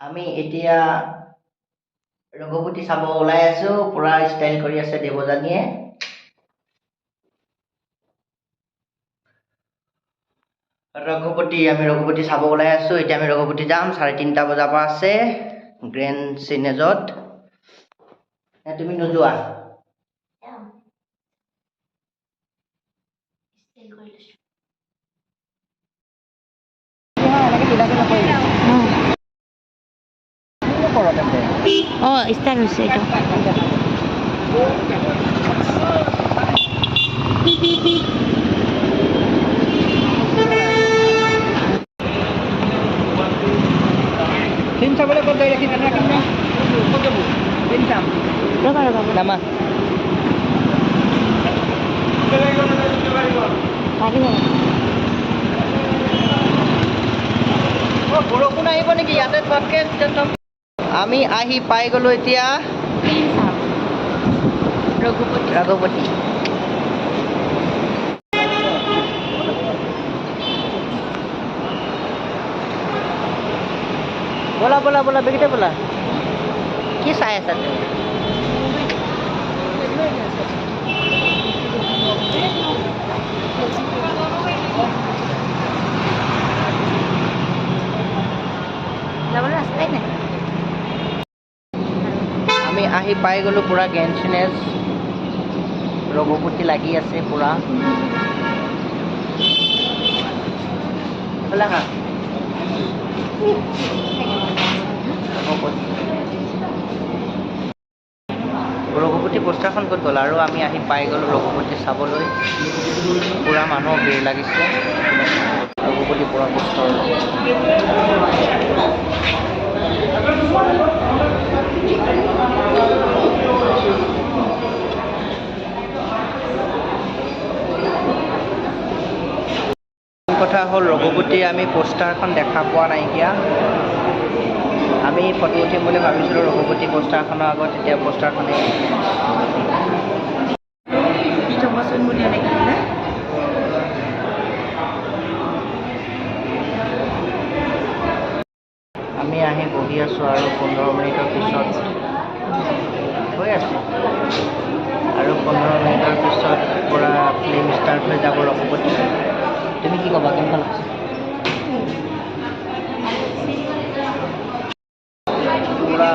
আমি এতিয়া ৰঘুপতি চাব ওলাই আছো পুৰা ষ্টাইল কৰি আছে দেৱযানীয়ে আমি ৰঘুপতি চাব ওলাই আছো এতিয়া আমি ৰঘুপতি যাম 3:30 বজাৰ পৰা আছে গ্ৰেণ্ড চিনেজত তুমি নোযোৱা start হৈছে এটা film sabole kod dai rakhi na kinna kod debu film sam raba nama বৰষুণ আহিব নেকি ইয়াতে পটকে আমি আহি পাই গলো এতিয়া ৰঘুপতি बोला बेगटे बोला কি চাই আছা তুমি আমি আহি পাই গলো পুরা গ্র্যান্ড সিনেজ রঘুপতি লাগি আছে পুরা বলা হা ৰঘুপতি পোষ্টাৰখন ক'ত গ'ল আৰু আমি আহি পাই গ'লো ৰঘুপতি চাবলৈ পুৰা মানুহ ভিৰ লাগিছে ৰঘুপতি পুৰা পোষ্টাৰ কথা হ'ল ৰঘুপতি আমি পোষ্টাৰখন দেখা পোৱা নাইকিয়া আমি ফটো উঠিম বুলি ভাবিছিলোঁ ৰঘুপতি পোষ্টাৰখনৰ আগত এতিয়া পোষ্টাৰখনে আমি আহি বহি আছোঁ আৰু 15 মিনিটৰ পিছত হৈ আছে আৰু 15 মিনিটৰ পিছত পুৰা ফিল্ম ষ্টাৰ্ট হৈ যাব ৰঘুপতি তুমি কি ক'বা কেনেকুৱা লাগিছে পুৰা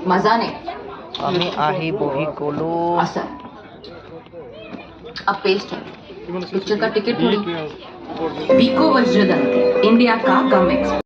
मजा नहीं আমি আহি বহি গলো असर अब पेस्ट है पिक्चर का टिकट थोड़ी बीको वज्रदंती इंडिया का गम एक्सप्रेस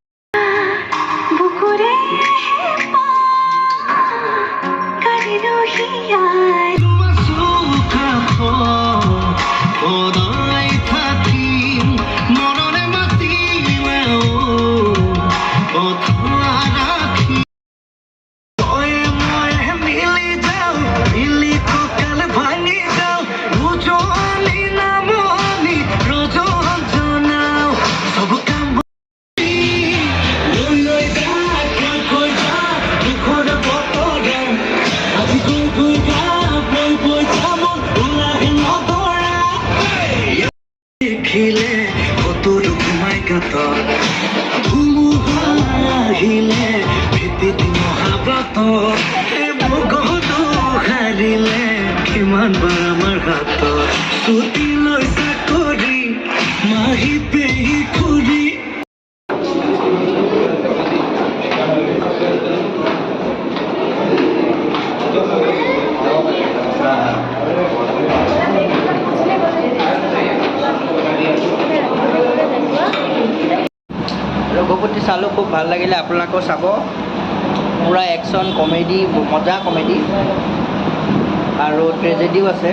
ৰঘুপতি চালোঁ খুব ভাল লাগিলে আপোনালোকেও চাব পুৰা একশ্যন কমেডি মজা কমেডি আৰু ট্ৰেজেডিও আছে